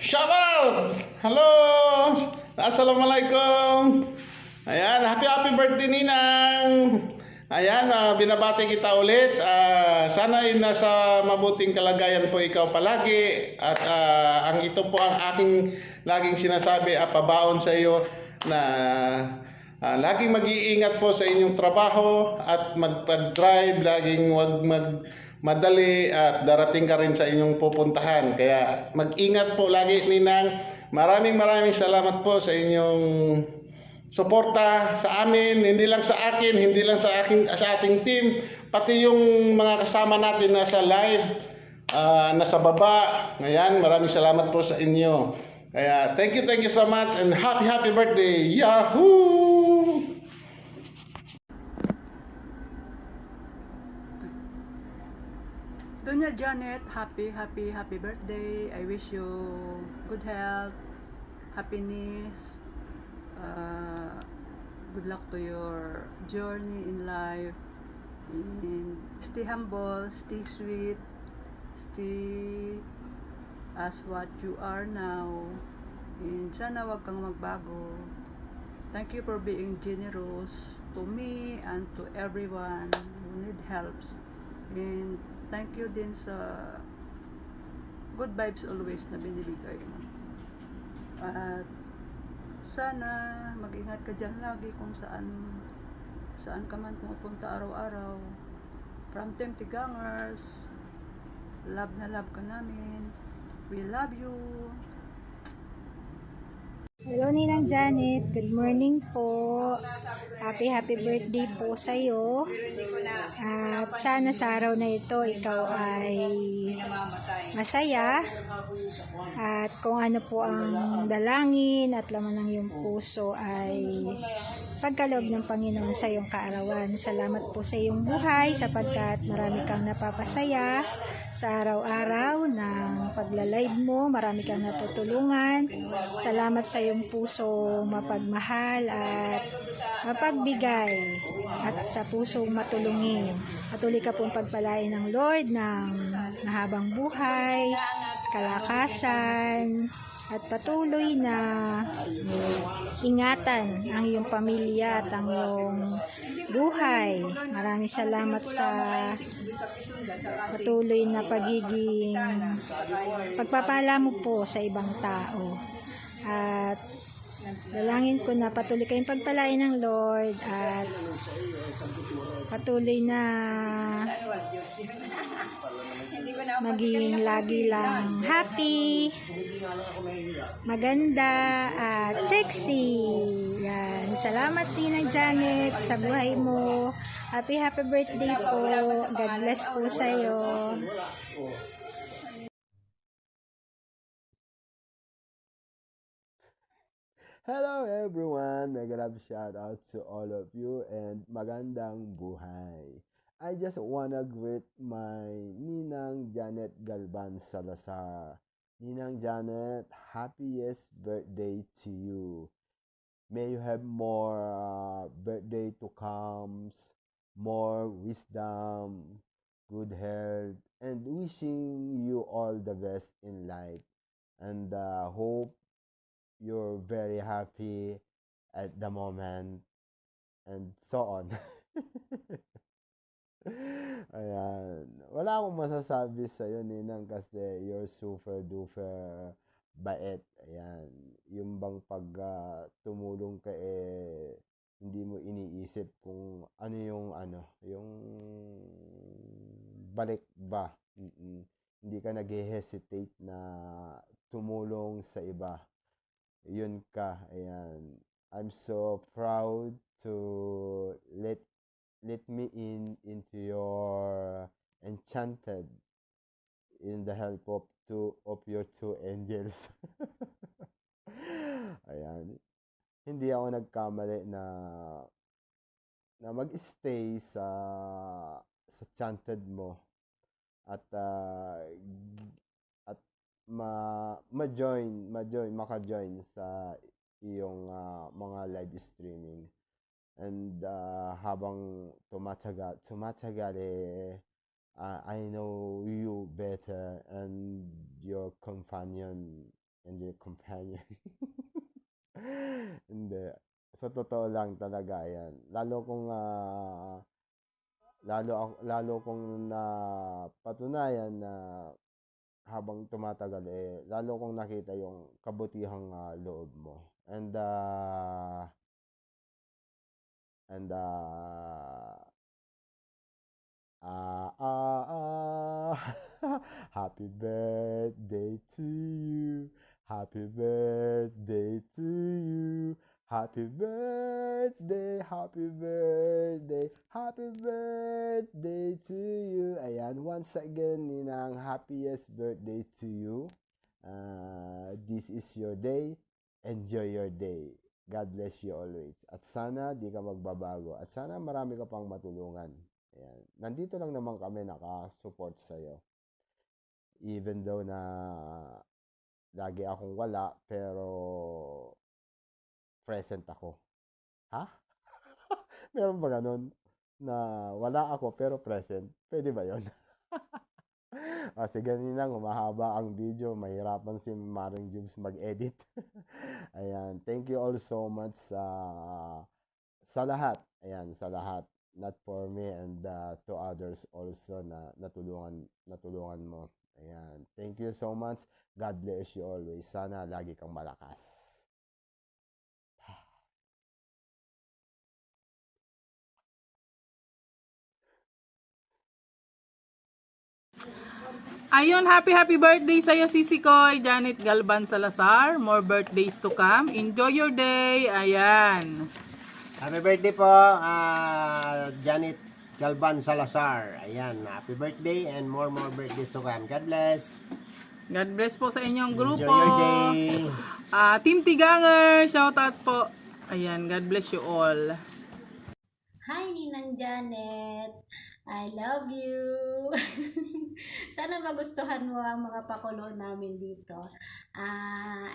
Shout out! Hello! Assalamualaikum! Ayan, happy birthday Ninang! Ayan, binabati kita ulit. Sana ay nasa mabuting kalagayan po ikaw palagi. At ang ito po ang aking laging sinasabi, pabaon sa iyo na laging mag-iingat po sa inyong trabaho at mag-drive, laging wag madali at darating ka rin sa inyong pupuntahan. Kaya mag-ingat po lagi Ninang. Maraming salamat po sa inyong suporta sa amin, hindi lang sa akin, hindi lang sa ating team, pati yung mga kasama natin nasa live, nasa baba. Ngayon, maraming salamat po sa inyo. Kaya thank you so much and happy birthday. Yahoo! Doña Janet, happy birthday. I wish you good health, happiness, good luck to your journey in life, and stay humble, stay sweet, stay as what you are now, and sana wag kang magbago. Thank you for being generous to me and to everyone who need helps, and thank you din sa good vibes always na binibigay mo. At sana mag-ingat ka dyan lagi kung saan ka man pumupunta araw-araw. From Team Tigangers, love na love ka namin. We love you. Hello Ninang Janet, good morning po. Happy birthday po sa iyo. At sana sa araw na ito ikaw ay masaya. At kung ano po ang dalangin at laman ng iyong puso ay pagkaloob ng Panginoon sa iyong kaarawan. Salamat po sa iyong buhay sapagkat marami kang napapasaya sa araw-araw ng pagla-live mo. Marami kang natutulungan. Salamat sa iyong puso mapagmahal at mapagbigay at sa pusong matulungin. Patuloy ka pong pagpalain ng Lord ng mahabang buhay, kalakasan, at patuloy na ingatan ang iyong pamilya at ang iyong buhay. Maraming salamat sa patuloy na pagiging pagpapala mo po sa ibang tao. At dalangin ko na patuloy kayong pagpalain ng Lord at patuloy na maging lagi lang happy, maganda at sexy. Yan. Salamat Tina Janet sa buhay mo. Happy birthday po. God bless po sa iyo. Hello everyone! Mega love shout out to all of you and magandang buhay. I just wanna greet my Ninang Janet Galban Salazar. Ninang Janet, happiest birthday to you. May you have more birthday to come, more wisdom, good health, and wishing you all the best in life. And hope you're very happy at the moment and so on. Ayan. Wala akong masasabi sa iyo Ninang kasi you're super duper bait. Ayan. Yung bang pag tumulong ka hindi mo iniisip kung yung balik ba. Hindi ka nag-hesitate na tumulong sa iba. Yun ka, ayan. I'm so proud to let me into your enchanted in the help of your two angels. Ayan. Hindi ako nagkamali na mag-stay sa chanted mo at maka-join sa iyong mga live streaming. And habang tumatagal I know you better and your companion and your companion. Hindi. Sa totoo lang talaga yan. Lalo kong napatunayan na habang tumatagal lalo kong nakita yung kabutihang loob mo. And happy birthday to you. Happy birthday to you. Happy birthday, happy birthday, happy birthday to you. Ayan, once again, Ninang, happiest birthday to you. This is your day. Enjoy your day. God bless you always. At sana di ka magbabago. At sana marami ka pang matulungan. Ayan. Nandito lang naman kami naka-support sa'yo. Even though na lagi akong wala, pero present ako. Ha? Meron ba ganun? Na wala ako pero present? Pwede ba yun? Sige Ninang, humahaba ang video. Mahirapan si Maring Jubes mag-edit. Ayan. Thank you all so much sa lahat. Ayan, sa lahat. Not for me and to others also na natulungan mo. Ayan. Thank you so much. God bless you always. Sana lagi kang malakas. Ayun, happy birthday sa'yo, Sisi Koy, Janet Galban Salazar. More birthdays to come. Enjoy your day. Ayan. Happy birthday po, Janet Galban Salazar. Ayan, happy birthday and more birthdays to come. God bless. God bless po sa inyong grupo. Enjoy your day. Team Tiganger, shoutout po. Ayan, God bless you all. Hi, Ninang Janet. I love you. Sana magustuhan mo ang mga pakulo namin dito.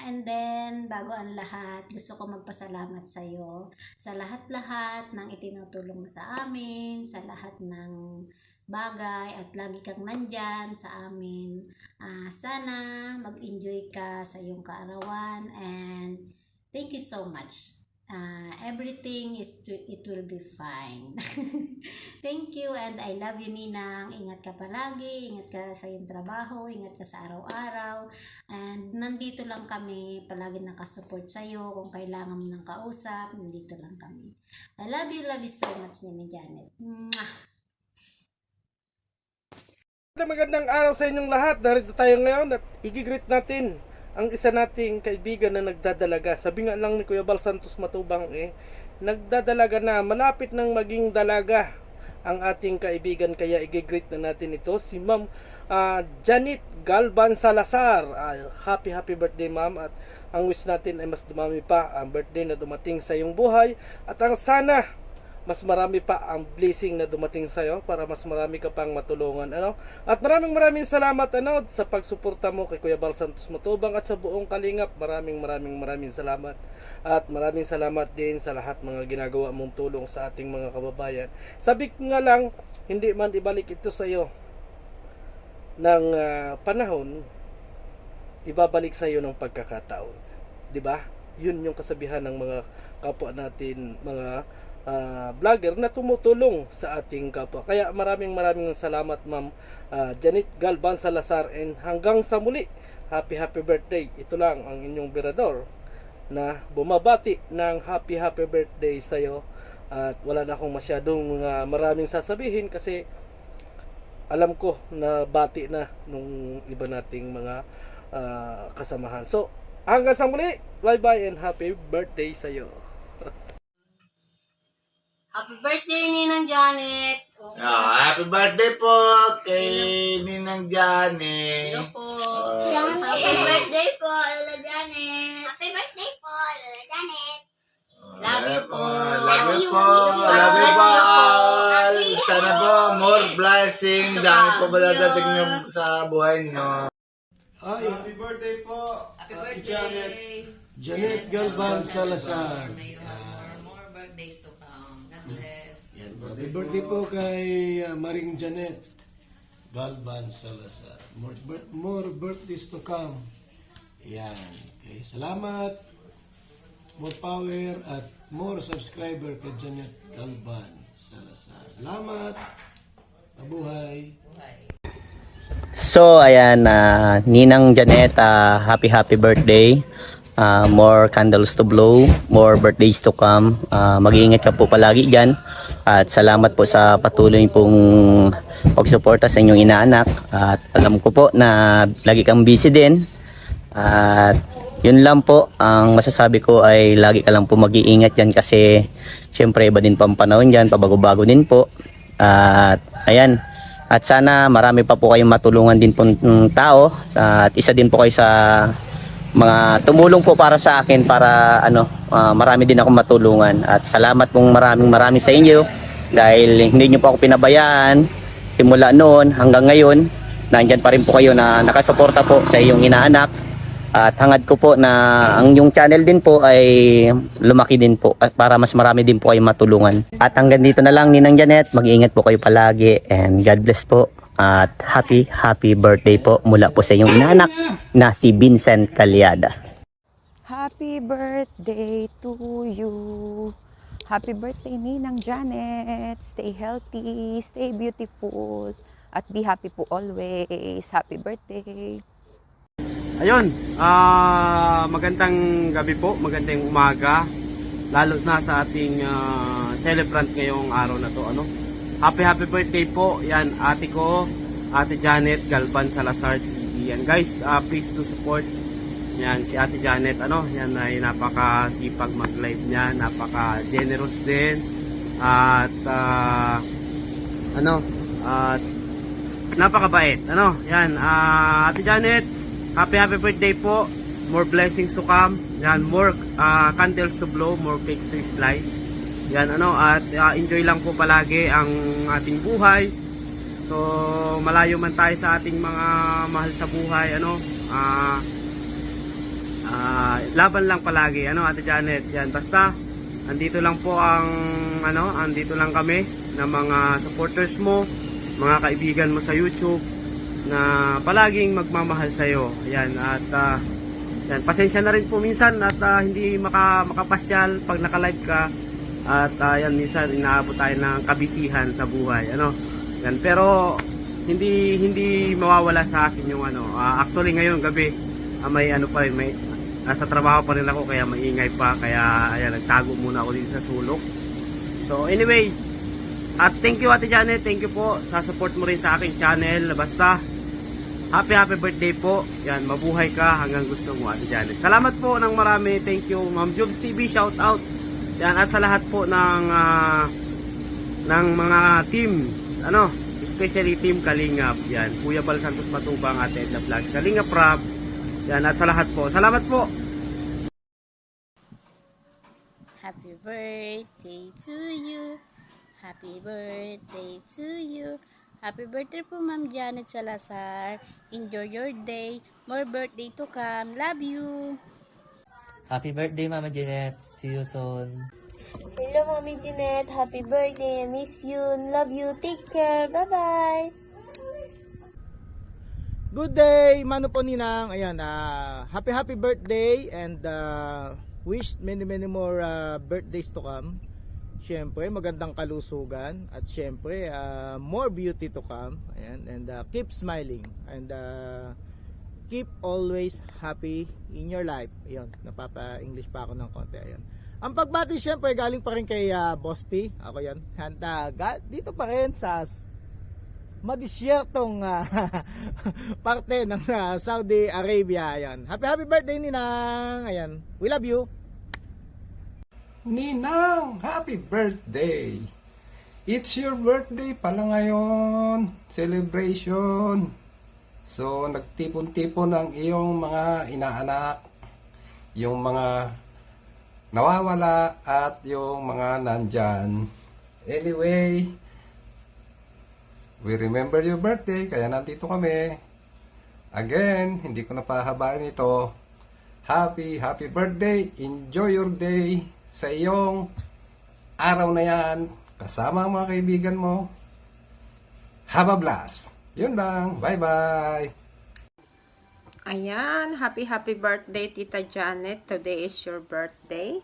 And then, bago ang lahat, gusto ko magpasalamat sa iyo sa lahat-lahat ng itinutulong mo sa amin, sa lahat ng bagay at lagi kang nandyan sa amin. Sana mag-enjoy ka sa iyong kaarawan and thank you so much. Everything it will be fine. Thank you and I love you, Ninang. Ingat ka palagi, ingat ka sa iyong trabaho, ingat ka sa araw-araw. And nandito lang kami, palagi nakasupport sa iyo. Kung kailangan mo ng kausap, nandito lang kami. I love you so much, Nina Janet. Mwah! Magandang araw sa inyong lahat. Narito tayo ngayon at i-greet natin ang isa nating kaibigan na nagdadalaga. Sabi nga lang ni Kuya Bal Santos Matubang nagdadalaga na, malapit nang maging dalaga ang ating kaibigan, kaya i-greet na natin ito, si Ma'am Janet Galban Salazar. Happy birthday, Ma'am, at ang wish natin ay mas dumami pa ang birthday na dumating sa iyong buhay at ang sana mas marami pa ang blessing na dumating sa iyo para mas marami ka pang matulungan, At maraming salamat sa pagsuporta mo kay Kuya Bal Santos Matubang at sa buong Kalingap. Maraming salamat. At maraming salamat din sa lahat mga ginagawa mong tulong sa ating mga kababayan. Sabi ko nga lang, hindi man ibalik ito sa iyo ng panahon, ibabalik sa iyo ng pagkakataon. 'Di ba? Yun yung kasabihan ng mga kapwa natin, mga vlogger na tumutulong sa ating kapwa. Kaya maraming salamat, Ma'am Janet Galban Salazar, and hanggang sa muli, happy birthday. Ito lang ang inyong birador na bumabati ng happy birthday sa iyo. At wala na akong masyadong maraming sasabihin kasi alam ko na bati na nung iba nating mga kasamahan. So hanggang sa muli, bye and happy birthday sa iyo. Happy birthday, Ninang Janet! Happy birthday po kay Ninang Janet. Hello po! Happy birthday po, Lola Janet! Happy birthday po, Lola Janet! Love you po! Love you po! Love you po! Sana po more blessing. Dami po ba dadating nyo sa buhay nyo. Happy birthday po! Happy birthday! Janet Galban Salazar. More birthdays to come. God bless. Happy birthday po kay Maring Janet. Galban Salazar. More birthdays to come. Yan. Okay. Salamat. More power at more subscriber kay Janet Galban Salazar. Salamat. Mabuhay. So, ayan, Ninang Janet, happy birthday. More candles to blow, more birthdays to come. Mag-iingat ka po palagi dyan. At salamat po sa patuloy pong pagsuporta sa inyong inaanak. At alam ko po na lagi kang busy din. At yun lang po, ang masasabi ko ay lagi ka lang po mag-iingat dyan kasi syempre iba din pa ang panahon dyan, pabago-bago din po. At ayan, at sana marami pa po kayong matulungan din po ng tao. At isa din po kayo sa mga tumulong po para sa akin para marami din ako matulungan. At salamat pong maraming sa inyo dahil hindi nyo po ako pinabayaan simula noon hanggang ngayon. Nandyan pa rin po kayo na nakasuporta po sa iyong inaanak. At hangad ko po na ang yung channel din po ay lumaki din po at para mas marami din po kayo matulungan. At hanggang dito na lang, Ninang Janet, mag-iingat po kayo palagi and God bless po. At happy birthday po mula po sa inyong inaanak na si Vincent Calyada. Happy birthday to you. Happy birthday, Ninang Janet. Stay healthy, stay beautiful, at be happy po always. Happy birthday. Ayun, magandang gabi po, magandang umaga, lalo na sa ating celebrant ngayong araw na to. Happy birthday po, yan, ate ko, Ate Janet Galban Salazar TV. Yan guys, please do support. Yan, si Ate Janet, yan ay napakasipag mag-live niya, napaka-generous din. At, napakabait. Yan, Ate Janet, happy birthday po. More blessings to come. Yan, more candles to blow, more cakes to slice. Yan, at enjoy lang po palagi ang ating buhay. So, malayo man tayo sa ating mga mahal sa buhay, laban lang palagi, Ate Janet. Yan, basta andito lang po andito lang kami na mga supporters mo, mga kaibigan mo sa YouTube na palaging magmamahal sa iyo. Yan, at yan, pasensya na rin po minsan at hindi makapasyal pag naka-live ka. At yan, minsan inaabot tayo ng kabisihan sa buhay, Yan, pero hindi mawawala sa akin yung actually ngayon gabi may pa rin, may nasa trabaho pa rin ako kaya maingay pa, kaya ayan, nagtago muna ako dito sa sulok. So anyway, at thank you Ate Janet, thank you po sa support mo rin sa aking channel. Basta happy birthday po. Yan, mabuhay ka hanggang gusto mo Ate Janet. Salamat po ng marami, thank you Ma'am Jobs TV, shout out. Yan, at sa lahat po ng mga teams, especially Team Kalingap, yan, Kuya Bal Santos Matubang, Ate Edna Vlogs, Kalingap Rap, yan, at sa lahat po, salamat po. Happy birthday to you. Happy birthday to you. Happy birthday po Ma'am Janet Salazar. Enjoy your day. More birthday to come. Love you. Happy birthday Mama Janet. See you soon. Hello Mommy Janet. Happy birthday. I miss you. Love you. Take care. Bye-bye. Good day, Mano po Ninang. Ayan, happy birthday and wish many more birthdays to come. Syempre, magandang kalusugan at syempre, more beauty to come. Ayan, and keep smiling and keep always happy in your life. Ayun, napapa-English pa ako ng konti. Ayun. Ang pagbati syempre galing pa rin kay Boss P. Ako yan. Dito pa rin sa madisyertong parte ng Saudi Arabia. Ayan. Happy birthday Ninang. Ayan. We love you. Ninang, happy birthday. It's your birthday pala ngayon. Celebration. So, nagtipon-tipon ang iyong mga inaanak, yung mga nawawala at yung mga nandyan. Anyway, we remember your birthday, kaya nandito kami. Again, hindi ko na pahabain ito. Happy birthday. Enjoy your day sa iyong araw na yan kasama ang mga kaibigan mo. Have a blast. Yun lang. Bye-bye! Ayan, happy birthday Tita Janet. Today is your birthday.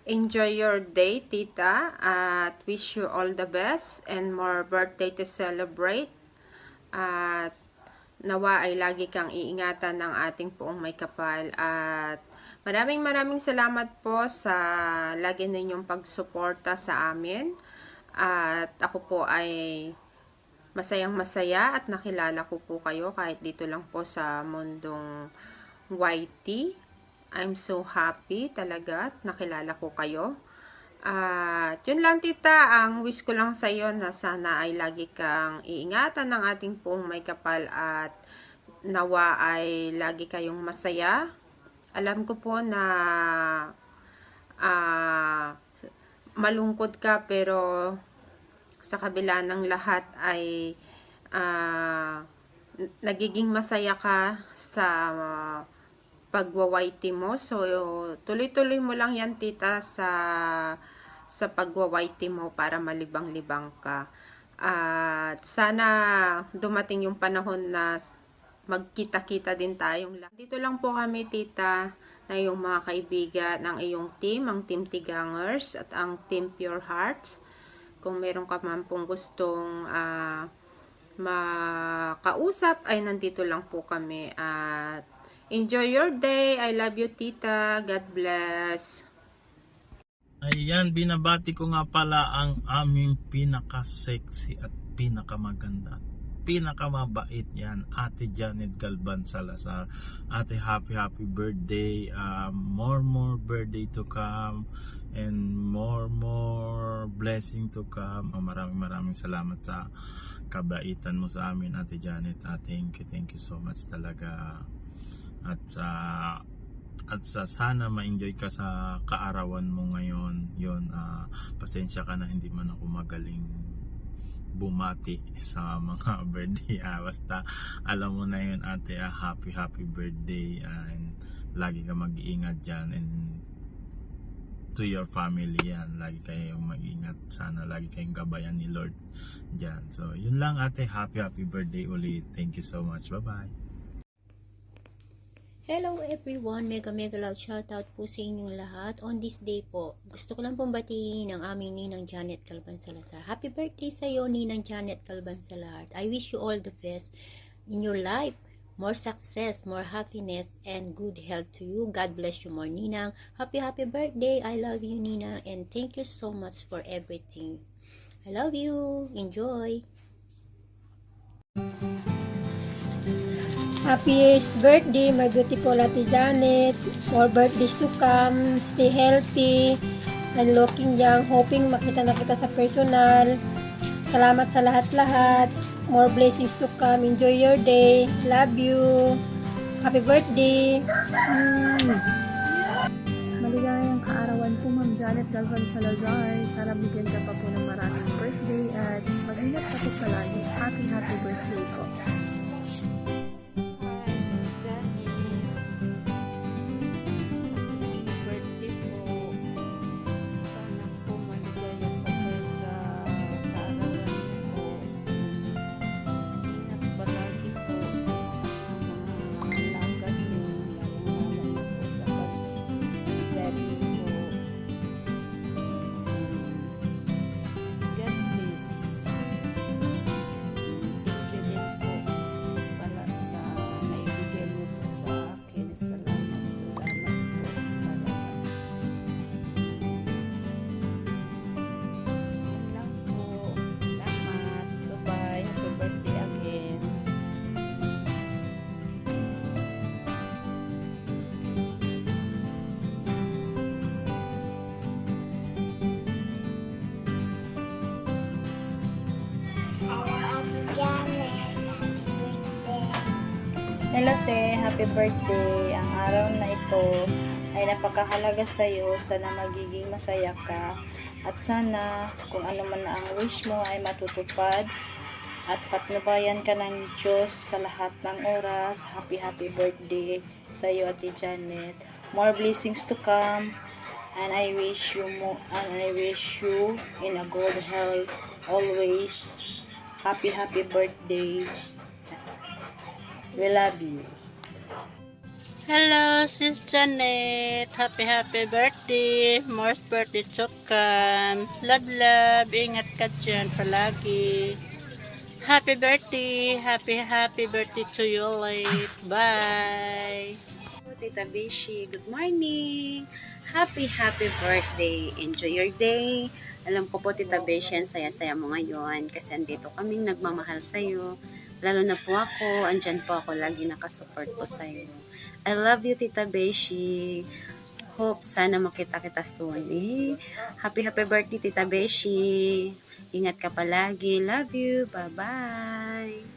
Enjoy your day, Tita, at wish you all the best and more birthday to celebrate. At nawa ay lagi kang iingatan ng ating poong may kapal. At maraming salamat po sa lagi ninyong pagsuporta sa amin. At ako po ay masayang-masaya at nakilala ko po kayo kahit dito lang po sa mundong YT. I'm so happy talaga at nakilala ko kayo. At yun lang tita, ang wish ko lang sa iyo na sana ay lagi kang iingatan ng ating pong may kapal at nawa ay lagi kayong masaya. Alam ko po na malungkot ka pero sa kabila ng lahat ay nagiging masaya ka sa pagwa-YT mo. So, tuloy-tuloy mo lang yan, tita, sa pagwa-YT mo para malibang-libang ka. At sana dumating yung panahon na magkita-kita din tayong lahat. Dito lang po kami, tita, na yung mga kaibigan ng iyong team, ang Team Tigangers at ang Team Pure Hearts. Kung meron ka man pong gustong makausap, ay nandito lang po kami. At enjoy your day. I love you, tita. God bless. Ayan, binabati ko nga pala ang aming pinaka-sexy at pinaka-maganda, pinaka-mabait yan, Ate Janet Galban Salazar. Ate, happy birthday. More birthday to come and more blessing to come. Maraming salamat sa kabaitan mo sa amin, Ate Janet. Thank you so much talaga. At sana ma-enjoy ka sa kaarawan mo ngayon. Yun, pasensya ka na hindi man ako magaling bumati sa mga birthday. Basta alam mo na yun, ate, happy birthday, and lagi ka mag-iingat dyan, and to your family yan, lagi kayong mag-iingat. Sana lagi kayong gabayan ni Lord dyan. So yun lang, ate, happy birthday ulit. Thank you so much. Bye bye. Hello everyone, mega loud shoutout po sa inyong lahat. On this day po, gusto ko lang pong batiin ang aming Ninang Janet Galban Salazar. Happy birthday sa iyo, Ninang Janet Galban Salazar. I wish you all the best in your life. More success, more happiness, and good health to you. God bless you more, Ninang. Happy birthday. I love you, Ninang, and thank you so much for everything. I love you. Enjoy. Happiest birthday, my beautiful Ate Janet. More birthdays to come. Stay healthy and looking young. Hoping makita na kita sa personal. Salamat sa lahat-lahat. More blessings to come. Enjoy your day. Love you. Happy birthday. Maligayang kaarawan po, Ma'am Janet Galban Salazar. Sana bigyan ka pa po ng maraming birthday at mag-ingat ka po palagi. Happy birthday po. Hello te, happy birthday. Ang araw na ito ay napakahalaga sa iyo. Sana magiging masaya ka at sana kung ano man ang wish mo ay matutupad at patnubayan ka ng Diyos sa lahat ng oras. Happy birthday sa iyo, Ate Janet. More blessings to come, and I wish you in a good health always. Happy birthday. We love you. Hello, Sis Janet. Happy birthday. More birthday to come. Love, love. Ingat ka dyan palagi. Happy birthday. Happy birthday to you late. Bye. Tita Bishi, good morning. Happy birthday. Enjoy your day. Alam ko po, Tita Bishi, ang saya-saya mo ngayon kasi andito kaming nagmamahal sa'yo. Lalo na po ako, andyan po ako lagi nakasupport po sa'yo. I love you, Tita Bishi. Hope sana makita kita soon. Happy birthday, Tita Bishi. Ingat ka palagi. Love you. Bye-bye.